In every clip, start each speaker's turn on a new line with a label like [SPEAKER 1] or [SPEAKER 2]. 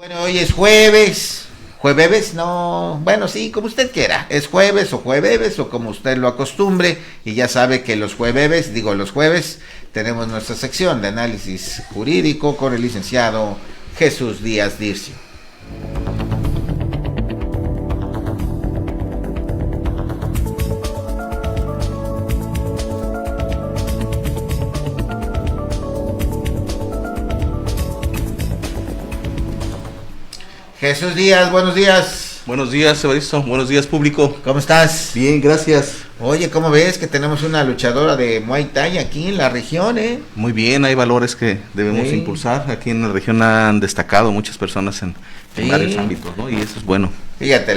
[SPEAKER 1] Bueno, hoy es jueves. Jueves, no, bueno, sí, como usted quiera. Es jueves o como usted lo acostumbre. Y ya sabe que los jueves, tenemos nuestra sección de análisis jurídico con el licenciado Jesús Díaz Dircio. Jesús Díaz, buenos días.
[SPEAKER 2] Buenos días, Evaristo. Buenos días, público.
[SPEAKER 1] ¿Cómo estás?
[SPEAKER 2] Bien, gracias.
[SPEAKER 1] Oye, ¿cómo ves que tenemos una luchadora de Muay Thai aquí en la región,
[SPEAKER 2] Muy bien, hay valores que debemos impulsar. Aquí en la región han destacado muchas personas en varios ámbitos, ¿no? Y eso es bueno.
[SPEAKER 1] Fíjate,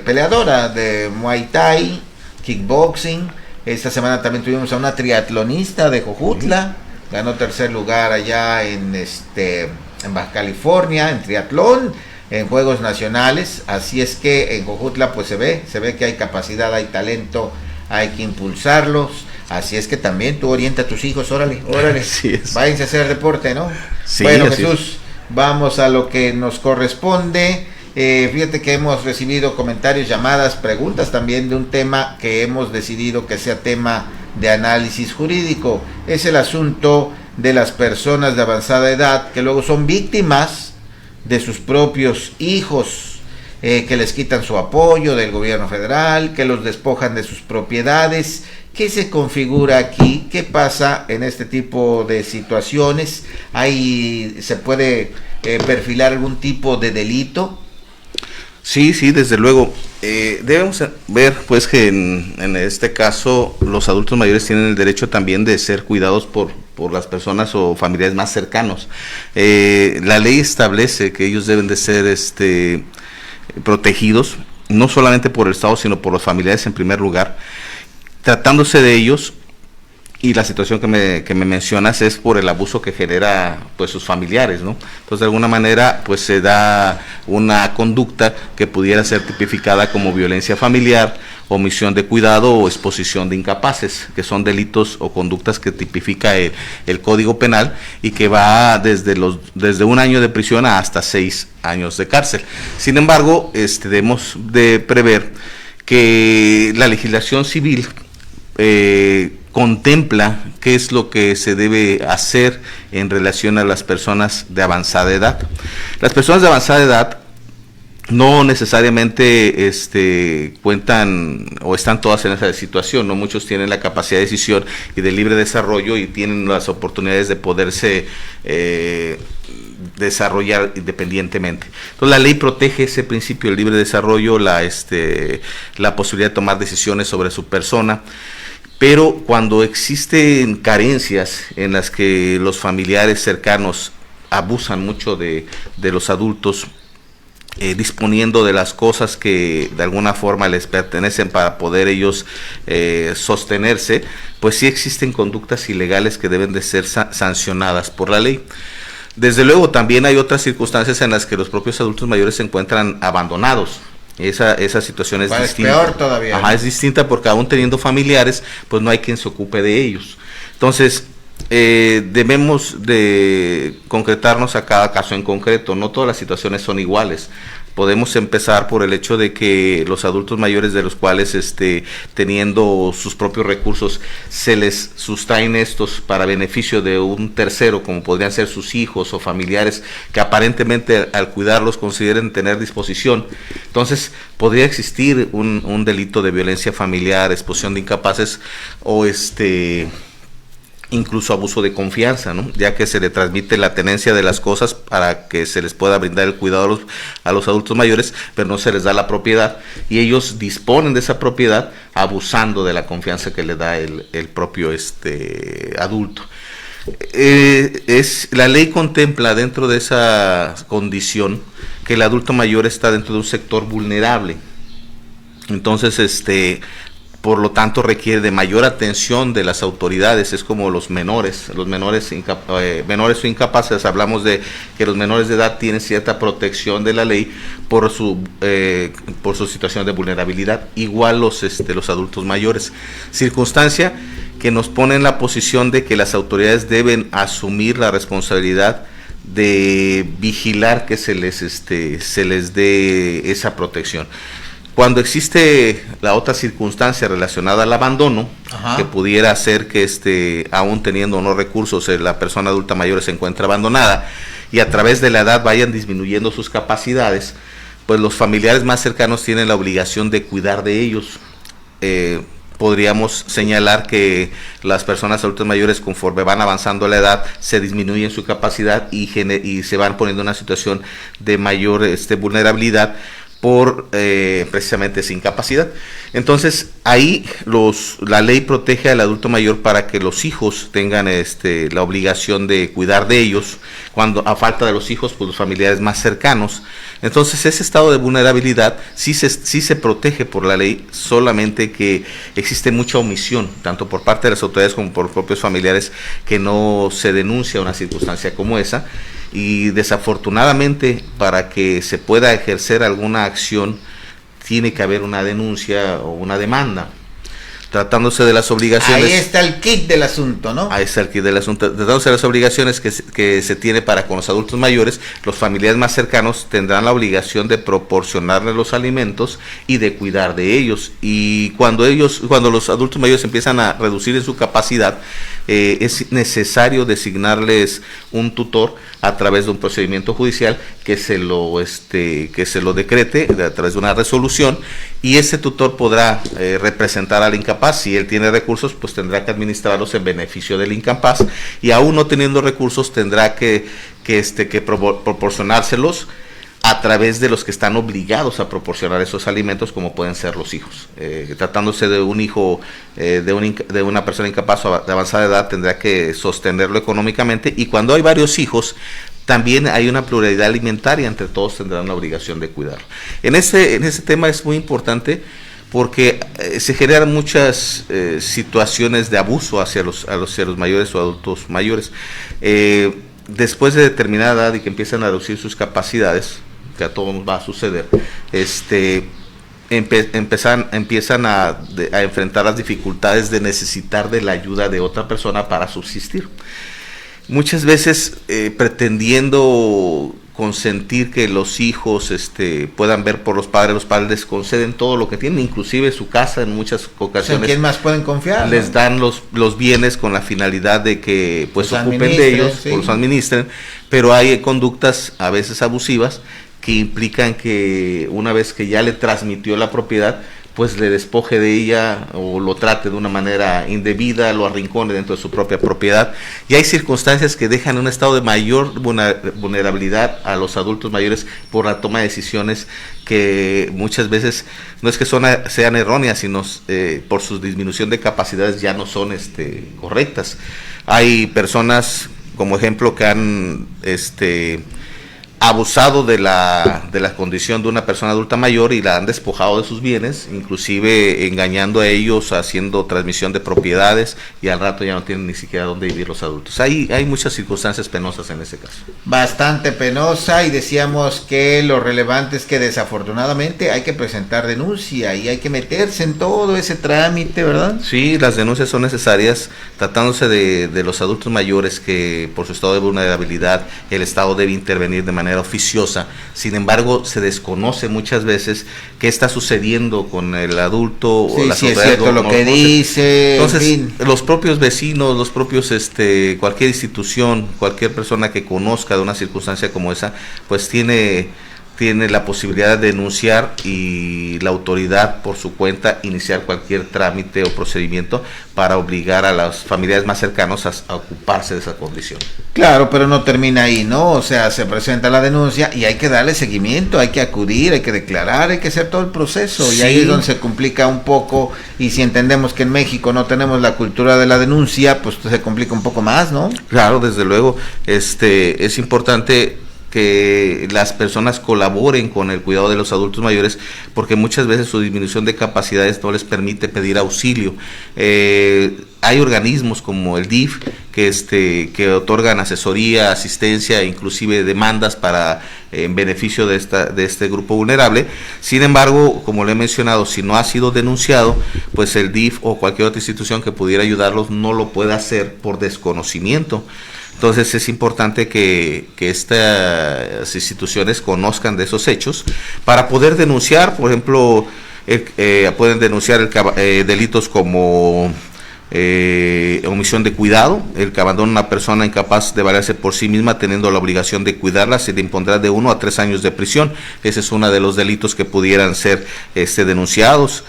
[SPEAKER 1] peleadora de Muay Thai, kickboxing. Esta semana también tuvimos a una triatlonista de Jojutla. Ganó tercer lugar allá en Baja California, en triatlón, en Juegos Nacionales. Así es que en Jojutla pues se ve que hay capacidad, hay talento, hay que impulsarlos. Así es que también tú orienta a tus hijos, órale, váyanse a hacer deporte, ¿no?
[SPEAKER 2] Sí,
[SPEAKER 1] bueno, Jesús, vamos a lo que nos corresponde. Fíjate que hemos recibido comentarios, llamadas, preguntas también de un tema que hemos decidido que sea tema de análisis jurídico. Es el asunto de las personas de avanzada edad que luego son víctimas de sus propios hijos, que les quitan su apoyo del gobierno federal, que los despojan de sus propiedades. ¿Qué se configura aquí? ¿Qué pasa en este tipo de situaciones? ¿Se puede perfilar algún tipo de delito?
[SPEAKER 2] Sí, desde luego. Debemos ver pues que en este caso los adultos mayores tienen el derecho también de ser cuidados por las personas o familiares más cercanos. La ley establece que ellos deben de ser protegidos, no solamente por el Estado, sino por los familiares en primer lugar. Tratándose de ellos, y la situación que me mencionas es por el abuso que genera pues sus familiares, ¿no? Entonces de alguna manera pues se da una conducta que pudiera ser tipificada como violencia familiar, omisión de cuidado o exposición de incapaces, que son delitos o conductas que tipifica el Código Penal y que va desde 1 año de prisión hasta 6 años de cárcel. Sin embargo, debemos de prever que la legislación civil contempla qué es lo que se debe hacer en relación a las personas de avanzada edad. Las personas de avanzada edad no necesariamente cuentan o están todas en esa situación, no muchos tienen la capacidad de decisión y de libre desarrollo y tienen las oportunidades de poderse desarrollar independientemente. Entonces la ley protege ese principio del libre desarrollo, la posibilidad de tomar decisiones sobre su persona. Pero cuando existen carencias en las que los familiares cercanos abusan mucho de los adultos, disponiendo de las cosas que de alguna forma les pertenecen para poder ellos sostenerse, pues sí existen conductas ilegales que deben de ser sancionadas por la ley. Desde luego también hay otras circunstancias en las que los propios adultos mayores se encuentran abandonados. Esa situación es distinta.
[SPEAKER 1] Es peor todavía.
[SPEAKER 2] Ajá, es distinta porque aún teniendo familiares, pues no hay quien se ocupe de ellos. Entonces, debemos de concretarnos a cada caso en concreto. No todas las situaciones son iguales. Podemos empezar por el hecho de que los adultos mayores de los cuales teniendo sus propios recursos se les sustraen estos para beneficio de un tercero, como podrían ser sus hijos o familiares que aparentemente al cuidarlos consideren tener disposición. Entonces podría existir un delito de violencia familiar, exposición de incapaces o incluso abuso de confianza, ¿no? Ya que se le transmite la tenencia de las cosas para que se les pueda brindar el cuidado a los adultos mayores, pero no se les da la propiedad y ellos disponen de esa propiedad abusando de la confianza que le da el propio adulto. La ley contempla dentro de esa condición que el adulto mayor está dentro de un sector vulnerable. Entonces, por lo tanto requiere de mayor atención de las autoridades. Es como los menores o incapaces. Hablamos de que los menores de edad tienen cierta protección de la ley por su situación de vulnerabilidad, igual los adultos mayores, circunstancia que nos pone en la posición de que las autoridades deben asumir la responsabilidad de vigilar que se les dé esa protección. Cuando existe la otra circunstancia relacionada al abandono, ajá, que pudiera hacer que aún teniendo o no recursos, la persona adulta mayor se encuentra abandonada y a través de la edad vayan disminuyendo sus capacidades, pues los familiares más cercanos tienen la obligación de cuidar de ellos. Podríamos señalar que las personas adultas mayores, conforme van avanzando la edad, se disminuyen su capacidad y se van poniendo en una situación de mayor vulnerabilidad por precisamente esa incapacidad. Entonces ahí la ley protege al adulto mayor para que los hijos tengan la obligación de cuidar de ellos, cuando a falta de los hijos, pues los familiares más cercanos. Entonces ese estado de vulnerabilidad sí se protege por la ley, solamente que existe mucha omisión, tanto por parte de las autoridades como por los propios familiares, que no se denuncia una circunstancia como esa. Y desafortunadamente, para que se pueda ejercer alguna acción, tiene que haber una denuncia o una demanda. Tratándose de las obligaciones...
[SPEAKER 1] Ahí está el kit del asunto, ¿no?
[SPEAKER 2] Ahí está el kit del asunto. Tratándose de las obligaciones que se tiene para con los adultos mayores, los familiares más cercanos tendrán la obligación de proporcionarles los alimentos y de cuidar de ellos. Y cuando los adultos mayores empiezan a reducir en su capacidad, es necesario designarles un tutor a través de un procedimiento judicial que se lo decrete a través de una resolución, y ese tutor podrá representar al incapaz. Si él tiene recursos, pues tendrá que administrarlos en beneficio del incapaz, y aún no teniendo recursos tendrá que proporcionárselos a través de los que están obligados a proporcionar esos alimentos, como pueden ser los hijos. Tratándose de un hijo de una persona incapaz o de avanzada edad, tendrá que sostenerlo económicamente, y cuando hay varios hijos, también hay una pluralidad alimentaria, entre todos tendrán la obligación de cuidarlo. En ese tema es muy importante, porque se generan muchas situaciones de abuso hacia los mayores o adultos mayores. Después de determinada edad y que empiezan a reducir sus capacidades, que a todos nos va a suceder, empiezan a enfrentar las dificultades de necesitar de la ayuda de otra persona para subsistir. Muchas veces pretendiendo consentir que los hijos puedan ver por los padres les conceden todo lo que tienen, inclusive su casa en muchas ocasiones.
[SPEAKER 1] ¿En quién más pueden confiar?
[SPEAKER 2] Les dan los bienes con la finalidad de que pues se ocupen de ellos, sí, o los administren, pero hay conductas a veces abusivas que implican que una vez que ya le transmitió la propiedad, pues le despoje de ella o lo trate de una manera indebida, lo arrincone dentro de su propia propiedad. Y hay circunstancias que dejan un estado de mayor vulnerabilidad a los adultos mayores por la toma de decisiones que muchas veces no es que sean erróneas, sino por su disminución de capacidades ya no son correctas. Hay personas, como ejemplo, que han abusado de la condición de una persona adulta mayor y la han despojado de sus bienes, inclusive engañando a ellos, haciendo transmisión de propiedades, y al rato ya no tienen ni siquiera dónde vivir los adultos. Hay muchas circunstancias penosas en ese caso.
[SPEAKER 1] Bastante penosa, y decíamos que lo relevante es que desafortunadamente hay que presentar denuncia y hay que meterse en todo ese trámite, ¿verdad?
[SPEAKER 2] Sí, las denuncias son necesarias, tratándose de los adultos mayores que por su estado de vulnerabilidad el Estado debe intervenir de manera oficiosa. Sin embargo, se desconoce muchas veces qué está sucediendo con el adulto,
[SPEAKER 1] sí,
[SPEAKER 2] o las
[SPEAKER 1] sí, es cierto lo que dice.
[SPEAKER 2] Entonces, en fin, los propios vecinos, los propios cualquier institución, cualquier persona que conozca de una circunstancia como esa, pues tiene la posibilidad de denunciar, y la autoridad por su cuenta iniciar cualquier trámite o procedimiento para obligar a los familiares más cercanos a ocuparse de esa condición.
[SPEAKER 1] Claro, pero no termina ahí, ¿no? O sea, se presenta la denuncia y hay que darle seguimiento, hay que acudir, hay que declarar, hay que hacer todo el proceso, sí. Y ahí es donde se complica un poco, y si entendemos que en México no tenemos la cultura de la denuncia, pues se complica un poco más, ¿no?
[SPEAKER 2] Claro, desde luego, es importante que las personas colaboren con el cuidado de los adultos mayores, porque muchas veces su disminución de capacidades no les permite pedir auxilio. Hay organismos como el DIF que otorgan asesoría, asistencia, inclusive demandas en beneficio de este grupo vulnerable. Sin embargo, como le he mencionado, si no ha sido denunciado, pues el DIF o cualquier otra institución que pudiera ayudarlos no lo puede hacer por desconocimiento. Entonces es importante que estas instituciones conozcan de esos hechos para poder denunciar, por ejemplo, pueden denunciar delitos como omisión de cuidado, el que abandona a una persona incapaz de valerse por sí misma teniendo la obligación de cuidarla, se le impondrá de 1 a 3 años de prisión. Ese es uno de los delitos que pudieran ser denunciados.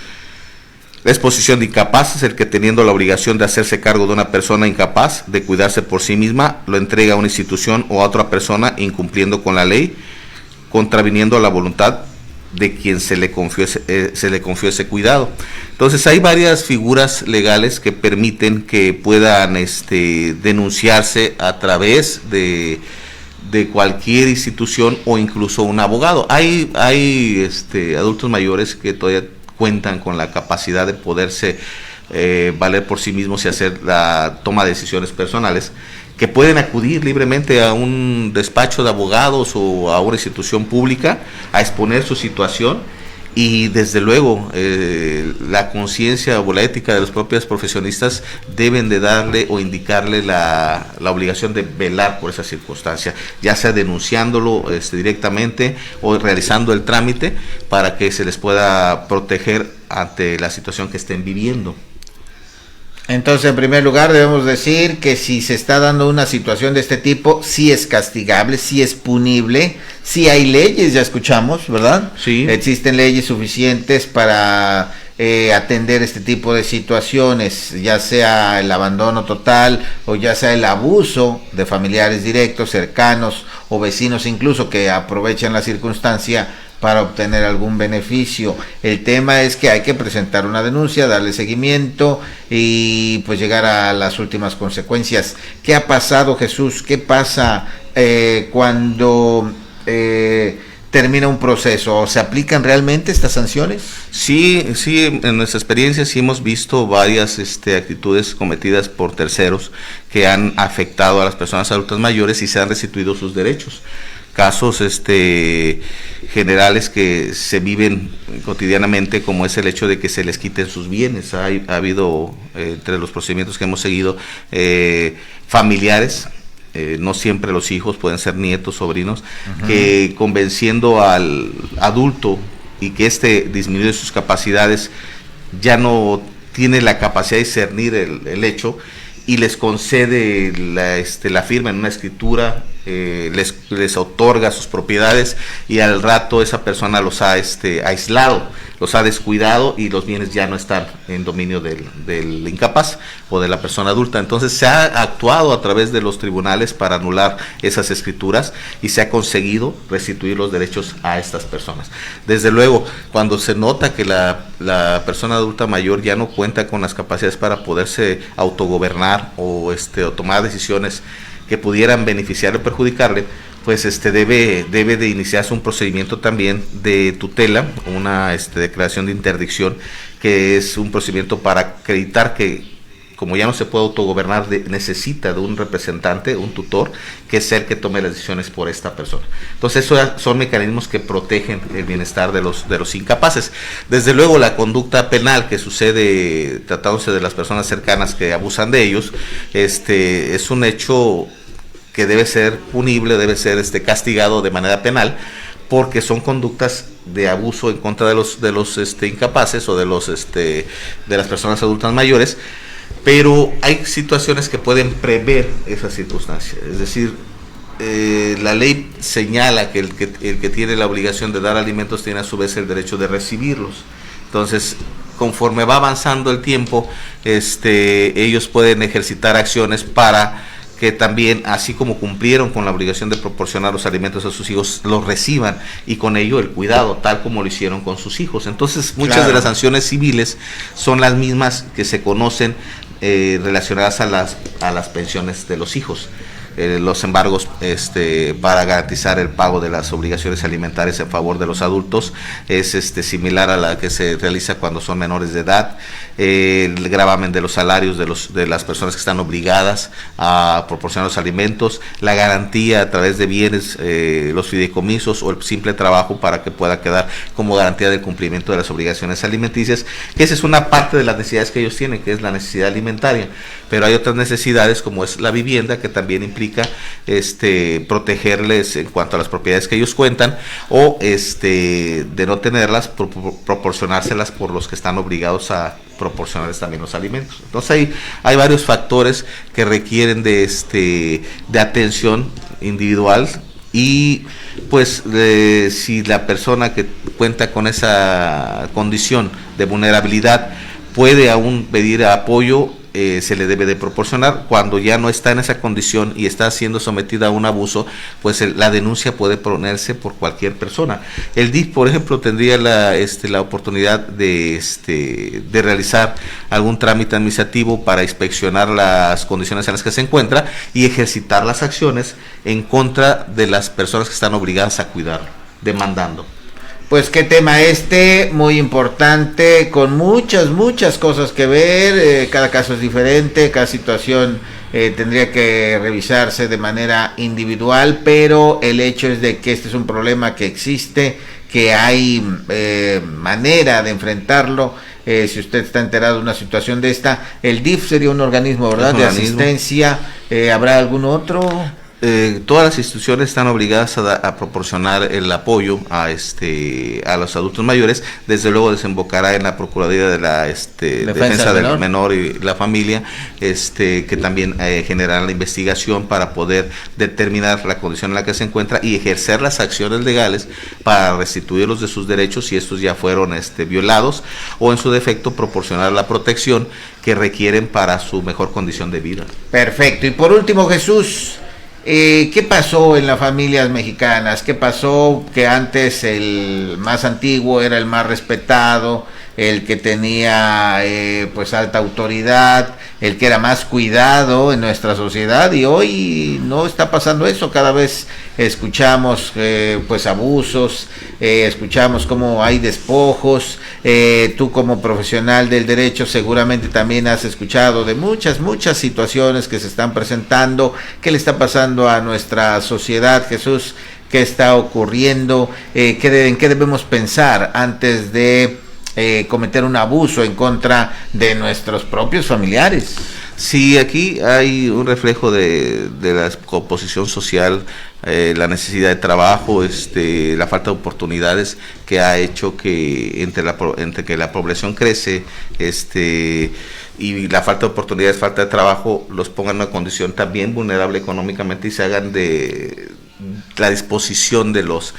[SPEAKER 2] La exposición de incapaces, el que teniendo la obligación de hacerse cargo de una persona incapaz de cuidarse por sí misma, lo entrega a una institución o a otra persona incumpliendo con la ley, contraviniendo a la voluntad de quien se le confió ese cuidado. Entonces hay varias figuras legales que permiten que puedan denunciarse a través de cualquier institución o incluso un abogado. Hay adultos mayores que todavía cuentan con la capacidad de poderse valer por sí mismos y hacer la toma de decisiones personales, que pueden acudir libremente a un despacho de abogados o a una institución pública a exponer su situación, y desde luego la conciencia o la ética de los propios profesionistas deben de darle o indicarle la obligación de velar por esa circunstancia, ya sea denunciándolo directamente o realizando el trámite para que se les pueda proteger ante la situación que estén viviendo.
[SPEAKER 1] Entonces, en primer lugar, debemos decir que si se está dando una situación de este tipo, sí es castigable, sí es punible, sí hay leyes, ya escuchamos, ¿verdad?
[SPEAKER 2] Sí.
[SPEAKER 1] Existen leyes suficientes para atender este tipo de situaciones, ya sea el abandono total o ya sea el abuso de familiares directos, cercanos o vecinos incluso que aprovechan la circunstancia para obtener algún beneficio. El tema es que hay que presentar una denuncia, darle seguimiento y pues llegar a las últimas consecuencias. ¿Qué ha pasado, Jesús? ¿Qué pasa cuando termina un proceso? ¿Se aplican realmente estas sanciones?
[SPEAKER 2] Sí, en nuestra experiencia sí hemos visto varias actitudes cometidas por terceros que han afectado a las personas adultas mayores y se han restituido sus derechos. Casos generales que se viven cotidianamente, como es el hecho de que se les quiten sus bienes. Ha habido entre los procedimientos que hemos seguido familiares, no siempre los hijos, pueden ser nietos, sobrinos, que convenciendo al adulto y que disminuye sus capacidades, ya no tiene la capacidad de discernir el hecho, y les concede la firma en una escritura, les otorga sus propiedades, y al rato esa persona los ha aislado, los ha descuidado, y los bienes ya no están en dominio del incapaz o de la persona adulta. Entonces se ha actuado a través de los tribunales para anular esas escrituras y se ha conseguido restituir los derechos a estas personas. Desde luego, cuando se nota que la persona adulta mayor ya no cuenta con las capacidades para poderse autogobernar o tomar decisiones que pudieran beneficiarle o perjudicarle, pues debe de iniciarse un procedimiento también de tutela, una declaración de interdicción, que es un procedimiento para acreditar que, como ya no se puede autogobernar, necesita de un representante, un tutor, que es el que tome las decisiones por esta persona. Entonces, esos son mecanismos que protegen el bienestar de los incapaces. Desde luego, la conducta penal que sucede tratándose de las personas cercanas que abusan de ellos, es un hecho que debe ser punible, debe ser castigado de manera penal, porque son conductas de abuso en contra de los incapaces o de las personas adultas mayores. Pero hay situaciones que pueden prever esas circunstancias. Es decir, la ley señala que el que tiene la obligación de dar alimentos tiene a su vez el derecho de recibirlos. Entonces, conforme va avanzando el tiempo, ellos pueden ejercitar acciones para que también, así como cumplieron con la obligación de proporcionar los alimentos a sus hijos, los reciban, y con ello el cuidado, tal como lo hicieron con sus hijos. Entonces, muchas de las sanciones civiles son las mismas que se conocen relacionadas a las pensiones de los hijos. Los embargos para garantizar el pago de las obligaciones alimentarias en favor de los adultos es similar a la que se realiza cuando son menores de edad. El gravamen de los salarios de las personas que están obligadas a proporcionar los alimentos, la garantía a través de bienes, los fideicomisos o el simple trabajo para que pueda quedar como garantía del cumplimiento de las obligaciones alimenticias, que esa es una parte de las necesidades que ellos tienen, que es la necesidad alimentaria. Pero hay otras necesidades, como es la vivienda, que también implica jurídica, protegerles en cuanto a las propiedades que ellos cuentan, o de no tenerlas, proporcionárselas por los que están obligados a proporcionarles también los alimentos. Entonces hay varios factores que requieren de atención individual. Y pues si la persona que cuenta con esa condición de vulnerabilidad puede aún pedir apoyo, se le debe de proporcionar. Cuando ya no está en esa condición y está siendo sometida a un abuso, pues la denuncia puede ponerse por cualquier persona. El DIF, por ejemplo, tendría la oportunidad de realizar algún trámite administrativo para inspeccionar las condiciones en las que se encuentra y ejercitar las acciones en contra de las personas que están obligadas a cuidarlo, demandando.
[SPEAKER 1] Pues qué tema muy importante, con muchas cosas que ver, cada caso es diferente, cada situación tendría que revisarse de manera individual, pero el hecho es de que este es un problema que existe, que hay manera de enfrentarlo. Si usted está enterado de una situación de esta, el DIF sería un organismo, ¿verdad?, de asistencia. ¿Habrá algún otro?
[SPEAKER 2] Todas las instituciones están obligadas a proporcionar el apoyo a los adultos mayores. Desde luego desembocará en la Procuraduría de la Defensa del Menor y la Familia, que también generará la investigación para poder determinar la condición en la que se encuentra y ejercer las acciones legales para restituirlos de sus derechos si estos ya fueron violados, o en su defecto proporcionar la protección que requieren para su mejor condición de vida.
[SPEAKER 1] Perfecto. Y por último, Jesús, ¿qué pasó en las familias mexicanas? ¿Qué pasó que antes el más antiguo era el más respetado, el que tenía pues alta autoridad, el que era más cuidado en nuestra sociedad, y hoy no está pasando eso? Cada vez escuchamos pues abusos, escuchamos cómo hay despojos. Tú como profesional del derecho seguramente también has escuchado de muchas situaciones que se están presentando. ¿Qué le está pasando a nuestra sociedad, Jesús? ¿Qué está ocurriendo? ¿En qué debemos pensar antes de cometer un abuso en contra de nuestros propios familiares?
[SPEAKER 2] Sí, aquí hay un reflejo de la composición social, la necesidad de trabajo, la falta de oportunidades, que ha hecho que entre que la población crece, y la falta de oportunidades, falta de trabajo, los pongan en una condición también vulnerable económicamente y se hagan de la disposición de las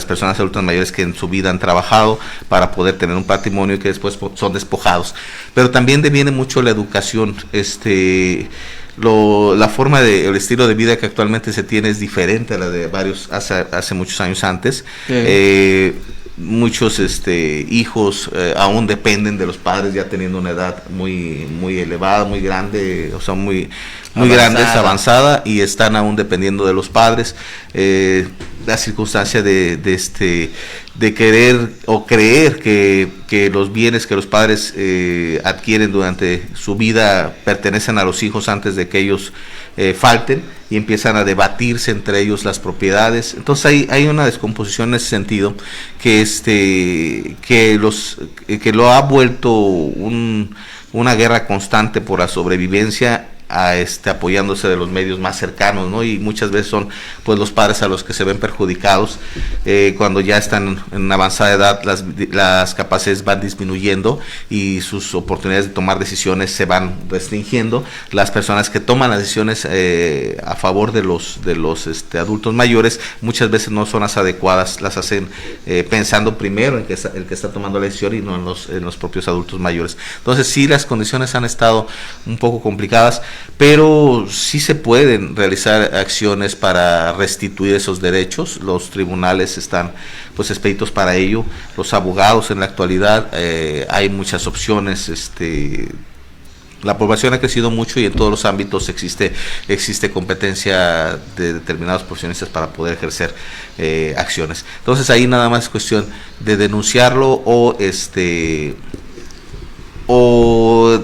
[SPEAKER 2] personas adultas mayores que en su vida han trabajado para poder tener un patrimonio y que después son despojados. Pero también deviene mucho la educación. La forma el estilo de vida que actualmente se tiene es diferente a la de hace muchos años antes. Sí. Muchos hijos aún dependen de los padres, ya teniendo una edad muy elevada, muy grande, o sea, muy avanzada, y están aún dependiendo de los padres. La circunstancia de querer o creer que los bienes que los padres adquieren durante su vida pertenecen a los hijos antes de que ellos falten, y empiezan a debatirse entre ellos las propiedades. Entonces hay una descomposición en ese sentido que lo ha vuelto una guerra constante por la sobrevivencia, apoyándose de los medios más cercanos, ¿no? Y muchas veces son pues los padres a los que se ven perjudicados. Cuando ya están en avanzada edad, las capacidades van disminuyendo y sus oportunidades de tomar decisiones se van restringiendo. Las personas que toman las decisiones a favor de los adultos mayores muchas veces no son las adecuadas, las hacen pensando primero en el que está tomando la decisión y no en los propios adultos mayores. Entonces sí, las condiciones han estado un poco complicadas, pero sí se pueden realizar acciones para restituir esos derechos. Los tribunales están pues expeditos para ello, los abogados en la actualidad, hay muchas opciones. La población ha crecido mucho y en todos los ámbitos existe competencia de determinados profesionistas para poder ejercer acciones. Entonces ahí nada más es cuestión de denunciarlo, o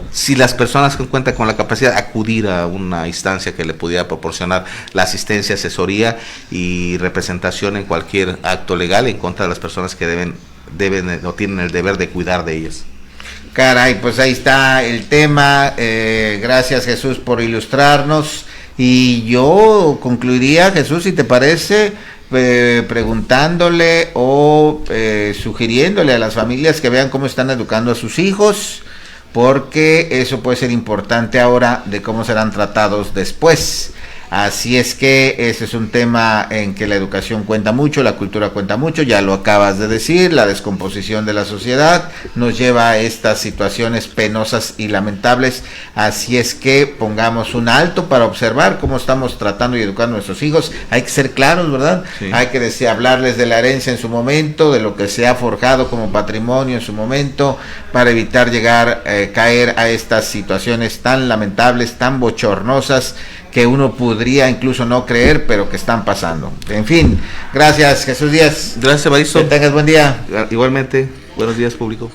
[SPEAKER 2] si las personas que cuentan con la capacidad de acudir a una instancia que le pudiera proporcionar la asistencia, asesoría y representación en cualquier acto legal en contra de las personas que deben o tienen el deber de cuidar de ellas.
[SPEAKER 1] Caray, pues ahí está el tema. Gracias, Jesús, por ilustrarnos. Y yo concluiría, Jesús, si te parece, preguntándole o sugiriéndole a las familias que vean cómo están educando a sus hijos, porque eso puede ser importante ahora de cómo serán tratados después. Así es que ese es un tema en que la educación cuenta mucho, la cultura cuenta mucho, ya lo acabas de decir, la descomposición de la sociedad nos lleva a estas situaciones penosas y lamentables. Así es que pongamos un alto para observar cómo estamos tratando y educando a nuestros hijos. Hay que ser claros, ¿verdad? Sí. Hay que hablarles de la herencia en su momento, de lo que se ha forjado como patrimonio en su momento, para evitar caer a estas situaciones tan lamentables, tan bochornosas, que uno podría incluso no creer, pero que están pasando. En fin, gracias, Jesús Díaz.
[SPEAKER 2] Gracias, Evaristo.
[SPEAKER 1] Que tengas buen día.
[SPEAKER 2] Igualmente, buenos días, público.